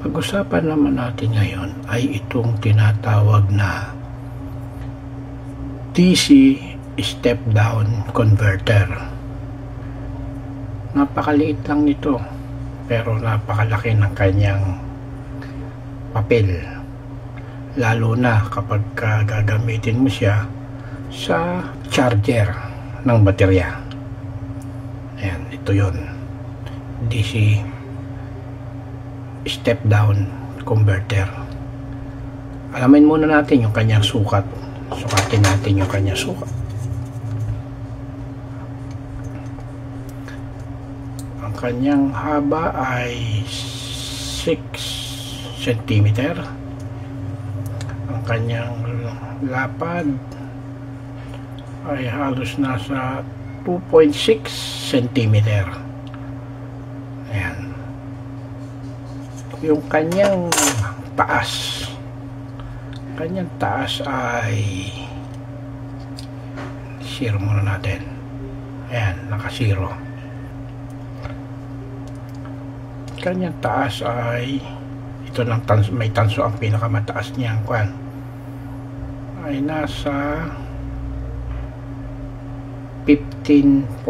Pag-usapan naman natin ngayon ay itong tinatawag na DC step-down converter. Napakaliit lang nito pero napakalaki ng kanyang papel, lalo na kapag gagamitin mo siya sa charger ng baterya. Ayan, ito yun, DC step down converter. Alamin muna natin yung kanyang sukat. Sukatin natin yung kanyang sukat. Ang kanyang haba ay 6 cm. Ang kanyang lapad ay halos nasa 2.6 cm. Ayan. Yung kanyang taas ay zero muna natin. Ayan, naka zero. Kanyang taas ay ito lang, may tanso. Ang pinakamataas niyang kwan ay nasa 15.5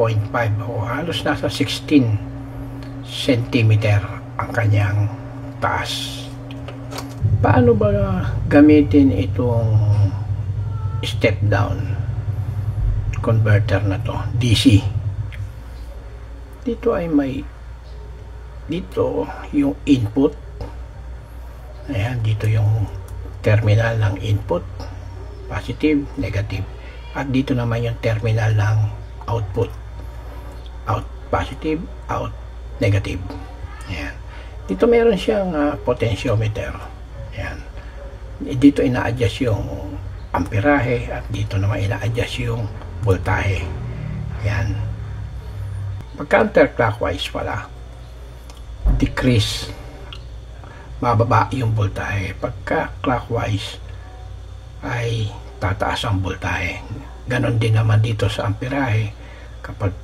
o halos nasa 16 cm ang kanyang taas. Paano ba gamitin itong step down converter na to, DC? Dito ay may dito yung input. Ayan, dito yung terminal ng input, positive, negative. At dito naman yung terminal ng output, out positive, out negative. Ayan. Dito meron siyang potentiometer. Ayan. Dito ina-adjust yung amperahe at dito naman ina-adjust yung voltahe. Ayan. Pag counterclockwise pala, decrease, bababa yung voltahe. Pagka clockwise ay tataas ang voltahe. Ganon din naman dito sa amperahe. Kapag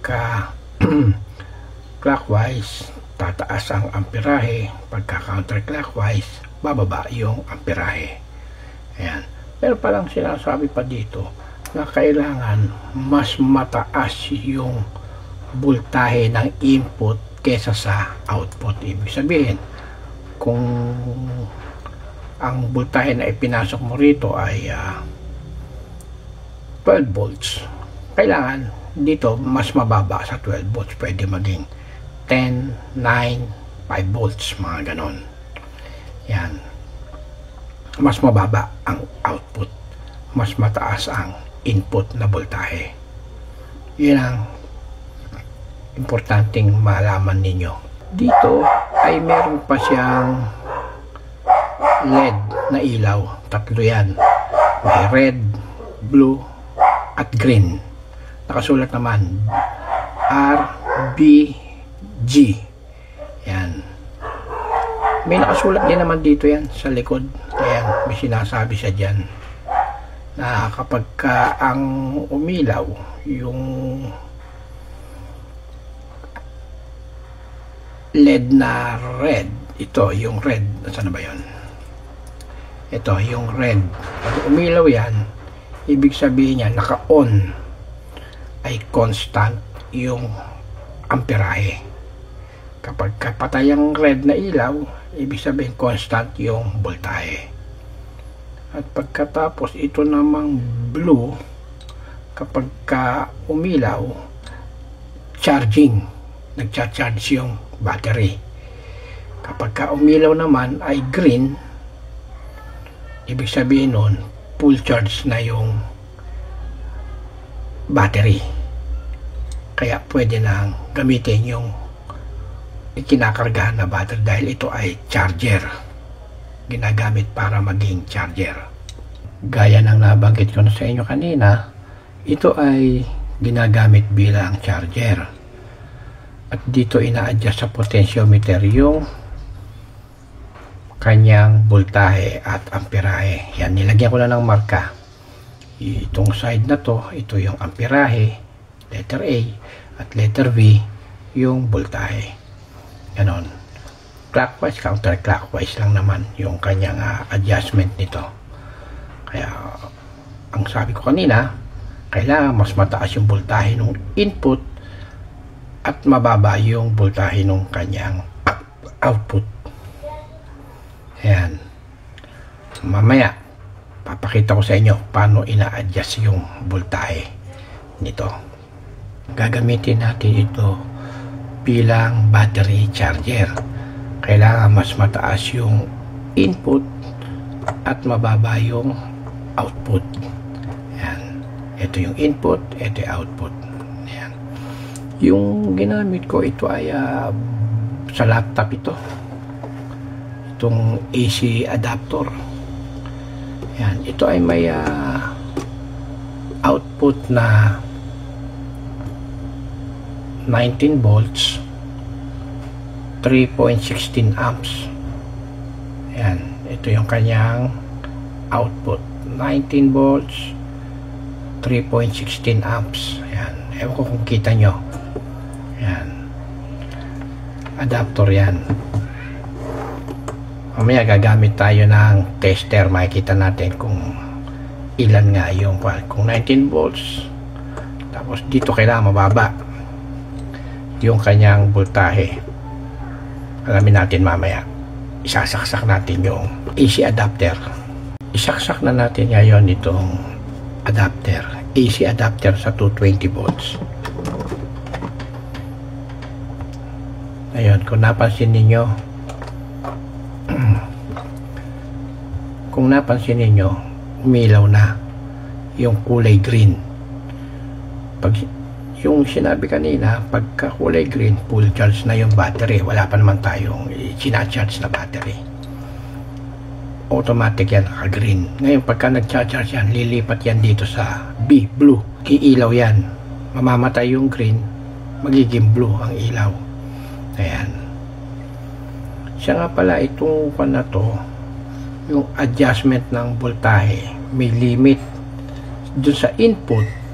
clockwise, tataas ang amperahe. Pagka counterclockwise, bababa yung amperahe. Ayan. Pero palang sinasabi pa dito na kailangan mas mataas yung voltahe ng input kesa sa output. Ibig sabihin, kung ang voltahe na ipinasok mo rito ay 12 volts, kailangan dito mas mababa sa 12 volts. Pwede maging 10, 9, 5 volts, mga ganon. Yan. Mas mababa ang output, mas mataas ang input na voltahe. Yan ang importanteng malaman ninyo. Dito ay meron pa siyang LED na ilaw. Tatlo yan. May red, blue, at green. Nakasulat naman RBG. Yan. May nakasulat din naman dito yan sa likod. Ayan, may sinasabi siya dyan na kapag ang umilaw yung LED na red, ito yung red, saan ba yun? Ito yung red. Pag umilaw yan, ibig sabihin niya naka-on, ay constant yung amperahe. Kapag patay ang red na ilaw, ibig sabihin constant yung voltahe. At pagkatapos ito namang blue, kapag umilaw, charging, nagcha-charge yung battery. Kapag umilaw naman ay green, ibig sabihin nun full charge na yung battery. Kaya pwede nang gamitin yung ikinakargahan na battery dahil ito ay charger. Ginagamit para maging charger. Gaya ng nabanggit ko na sa inyo kanina, ito ay ginagamit bilang charger. At dito ina-adjust sa potentiometer yung kanyang voltahe at amperahe. Yan, nilagyan ko na ng marka. Itong side na to, ito yung amperahe, letter A, at letter V, yung voltahe. Ganon. clockwise, counterclockwise lang naman yung kanyang adjustment nito. Kaya ang sabi ko kanina, kailangan mas mataas yung voltahe ng input at mababa yung voltahe ng kanyang output. Ayan. Mamaya papakita ko sa inyo paano ina-adjust yung voltahe nito. Gagamitin natin ito bilang battery charger. Kailangan mas mataas yung input at mababa yung output. Ayan. Ito yung input, ito yung output. Ayan. Yung ginamit ko ito ay sa laptop ito. Itong AC adapter. Ayan. Ito ay may output na 19 volts 3.16 amps. Ayan, ito yung kanyang output, 19 volts 3.16 amps. Ayan, ewan ko kung kita nyo. Ayan, adapter yan. Mamaya gagamit tayo ng tester, makikita natin kung ilan nga yung kung 19 volts, tapos dito kailangan mababa yung kanyang voltahe. Alamin natin mamaya. Isasaksak natin yung AC adapter. Isaksak na natin ngayon itong adapter, AC adapter sa 220 volts. Ayun, kung napansin ninyo, umilaw na yung kulay green. Pag yung sinabi kanina, pagka kulay green, full charge na yung battery. Wala pa naman tayong sinacharge na battery. Automatic yan, naka-green. Ngayon, pagka nag-charge yan, lilipat yan dito sa B, blue. Iilaw yan. Mamamatay yung green, magiging blue ang ilaw. Ayan. Siya nga pala, itong pan na to, yung adjustment ng voltahe, may limit. Doon sa input,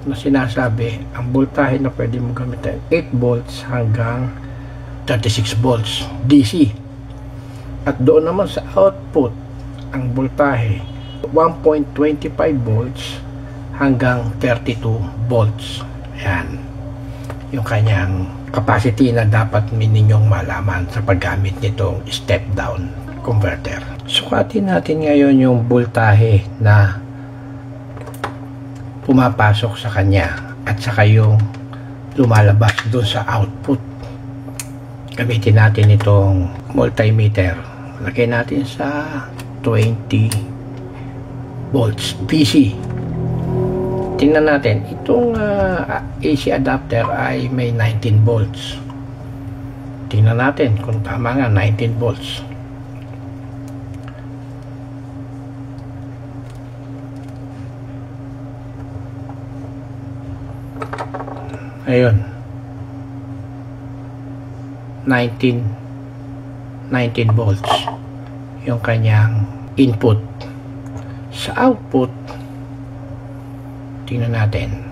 na sinasabi, ang voltahe na pwede mo gamitin 8 volts hanggang 36 volts DC. At doon naman sa output, ang voltahe 1.25 volts hanggang 32 volts. Ayan, yung kanyang capacity na dapat ninyong malaman sa paggamit nitong step down converter. Sukatin natin ngayon yung voltahe na pumapasok sa kanya at saka yung lumalabas doon sa output. Gamitin natin itong multimeter. Lagay natin sa 20 volts DC. Tingnan natin, itong AC adapter ay may 19 volts. Tingnan natin kung tama nga, 19 volts. Ayun, 19 volts yung kanyang input. Sa output, tingnan natin,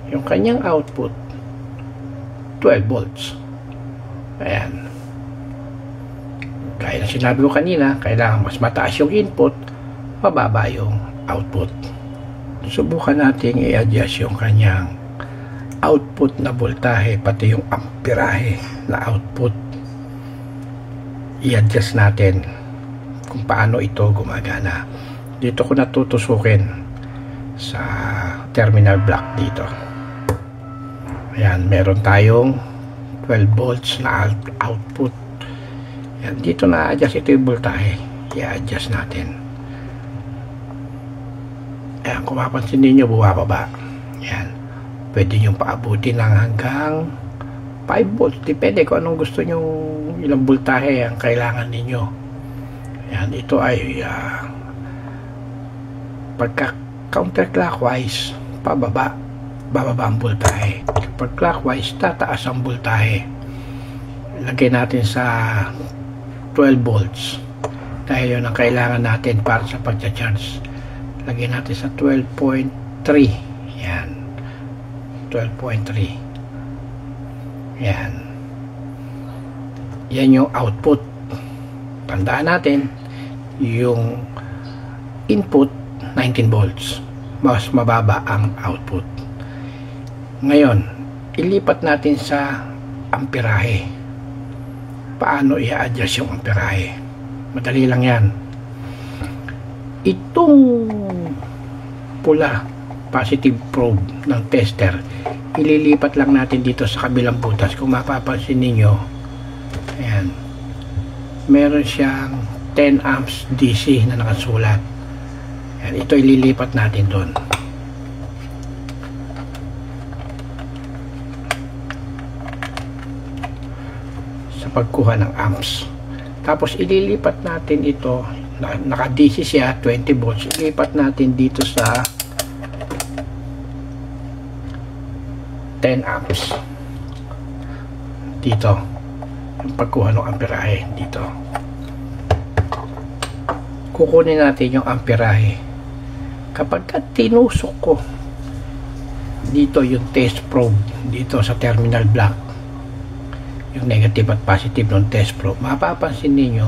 yung kanyang output 12 volts. Ayan, gaya na sinabi ko kanina, kailangan mas mataas yung input, mababa yung output. Subukan natin i-adjust yung kanyang output na voltahe, pati yung amperahe na output. I-adjust natin kung paano ito gumagana. Dito ko natutusukin sa terminal block dito. Ayan, meron tayong 12 volts na output. Ayan, dito na-adjust ito yung voltahe. I-adjust natin. Ayan, kung mapansin ninyo, bumababa. Ayan, pwede nyo paabuti ng hanggang 5 volts. Depende kung anong gusto nyo, ilang voltahe ang kailangan ninyo. Ayan, ito ay pagka counterclockwise, bababa ang voltahe. Pag clockwise, tataas ang voltahe. Lagay natin sa 12 volts dahil yun ang kailangan natin para sa pag-charge. Lagyan natin sa 12.3. Yan, 12.3. Yan. Yan yung output. Tandaan natin, yung input 19 volts. Mas mababa ang output. Ngayon, ilipat natin sa amperahe. Paano i-adjust yung amperahe? Madali lang yan. Itong pula, positive probe ng tester, ililipat lang natin dito sa kabilang butas. Kung mapapansin ninyo, ayan, meron siyang 10 amps DC na nakasulat. Ayan, ito ililipat natin doon. Sa pagkuha ng amps. Tapos ililipat natin ito, naka-DC siya, 20 volts. Ilipat natin dito sa 10 amps. Dito. Yung pagkuha ng amperahe dito. Kukunin natin yung amperahe. Kapag tinusok ko dito yung test probe dito sa terminal block, yung negative at positive ng test probe, mapapansin ninyo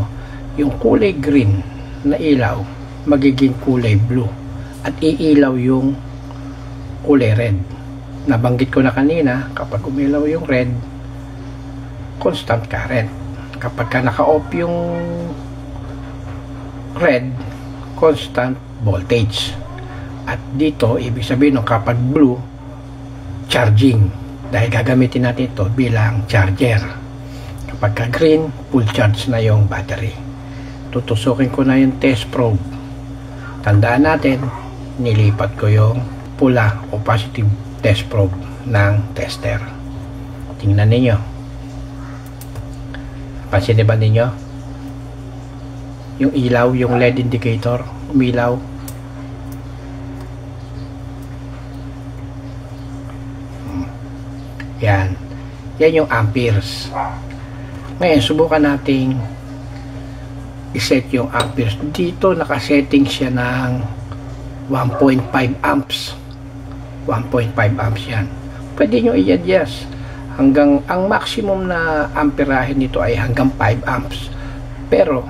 yung kulay green na ilaw magiging kulay blue at iilaw yung kulay red. Nabanggit ko na kanina, kapag umilaw yung red, constant current. Kapag ka naka-off yung red, constant voltage. At dito, ibig sabihin nung kapag blue, charging. Dahil gagamitin natin ito bilang charger. Kapag ka green, full charge na yung battery. Tutusukin ko na yung test probe. Tandaan natin, nilipat ko yung pula o positive test probe ng tester. Tingnan ninyo. Pansin ba ninyo? Yung ilaw, yung LED indicator, umilaw. Yan. Yan yung amperes. Ngayon, subukan nating iset yung amperes. Dito, nakasetting siya ng 1.5 amps. 1.5 amps yan. Pwede nyo i-adjust. Hanggang, ang maximum na amperahe nito ay hanggang 5 amps. Pero,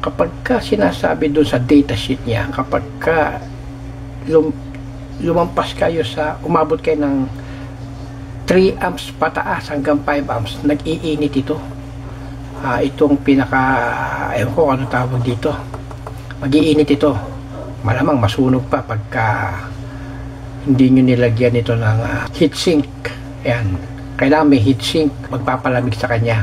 kapag ka sinasabi doon sa datasheet niya, kapag ka lumampas kayo sa, umabot kayo ng 3 amps pataas hanggang 5 amps, nag-iinit ito. Itong pinaka, ewan ko ano tawag dito, mag-iinit ito. Malamang masunog pa pagka hindi nyo nilagyan ito ng heatsink. Ayan. Kailangan may heatsink, magpapalamig sa kanya.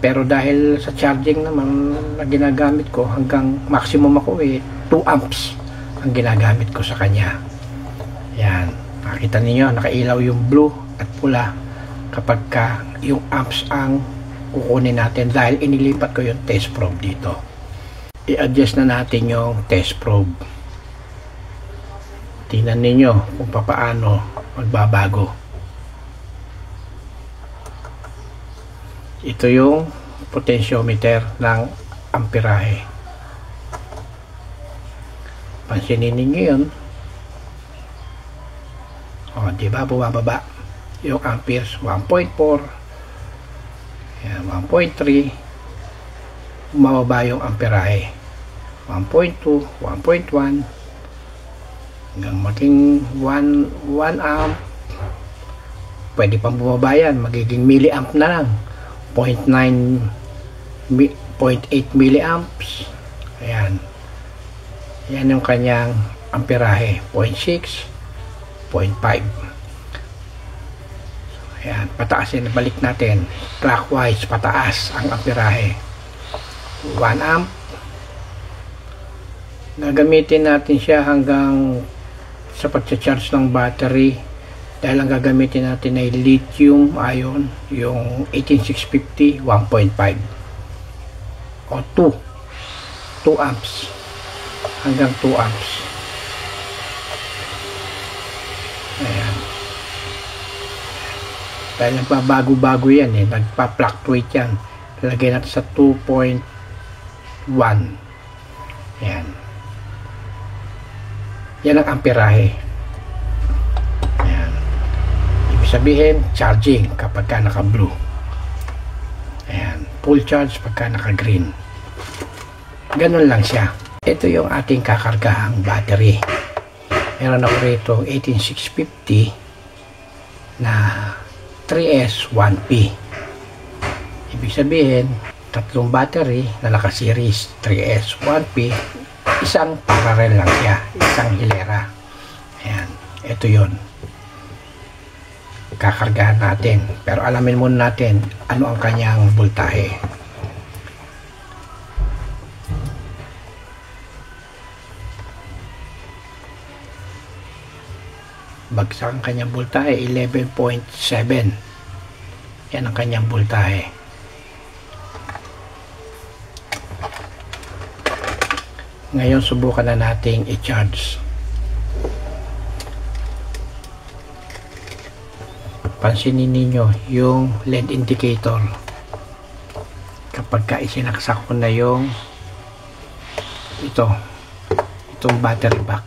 Pero dahil sa charging naman na ginagamit ko, hanggang maximum ako 2 amps ang ginagamit ko sa kanya. Yan. Makita niyo nakailaw yung blue at pula kapag ka yung amps ang kukunin natin dahil inilipat ko yung test probe dito. I-adjust na natin yung test probe. Tingnan ninyo kung paano magbabago. Ito yung potentiometer ng amperahe. Pansinin ninyo yun. O, diba? Bumababa. Yung amperes, 1.4. Yan, 1.3. Bumababa yung amperahe. 1.2, 1.1. Hanggang maging 1 amp. Pwede pang bumaba yan. Magiging milliamp na lang. 0.8 milliamps. Ayan. Yan yung kanyang amperahe. 0.6, 0.5. Ayan. Pataasin. Balik natin. Clockwise. Pataas ang amperahe. 1 amp. Gagamitin natin siya hanggang sa pag-charge ng battery. Dahil ang gagamitin natin ay lithium ion, yung 18650, 1.5 o 2 amps hanggang 2 amps. Ayan. Dahil nagbabago-bago yan nagpa-fluctuate yan. Lalagay natin sa 2.1. Ayan. Yan ang amperahe. sabihin, charging kapag ka naka-blue. Ayan, full charge pagka naka-green. Ganun lang siya. Ito yung ating kakargahang battery. Meron ako rito 18650 na 3S 1P. Ibig sabihin, tatlong battery na naka-series 3S 1P, isang parallel lang siya, isang hilera. Ayan, ito yun. Kakargahan natin, pero alamin muna natin ano ang kanyang voltahe. Bagsak ang kanyang voltahe, 11.7. Yan ang kanyang voltahe. Ngayon subukan na nating i-charge. Pansinin ninyo yung LED indicator kapag ka isinaksak ko na yung itong battery pack.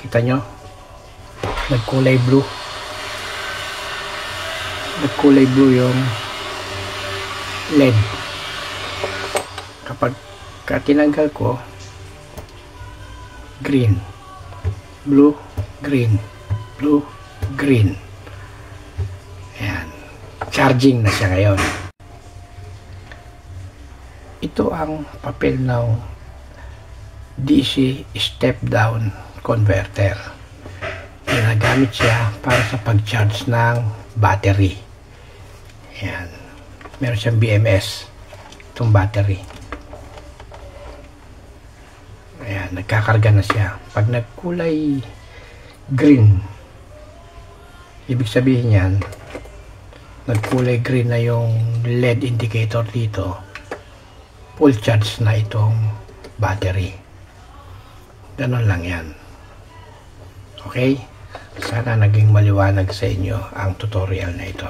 Kita nyo, nagkulay blue yung LED. Kapag tinanggal ko, green, blue, green, blue, green. Ayan, charging na siya ngayon. Ito ang papel ng DC step down converter. Ginagamit siya para sa pag-charge ng battery. Ayan, meron siyang BMS itong battery. Ayan, nagkakarga na siya. Pag nagkulay green, ibig sabihin yan, nagkulay green na yung LED indicator dito, full charge na itong battery. Ganon lang yan. Okay? Sana naging maliwanag sa inyo ang tutorial na ito.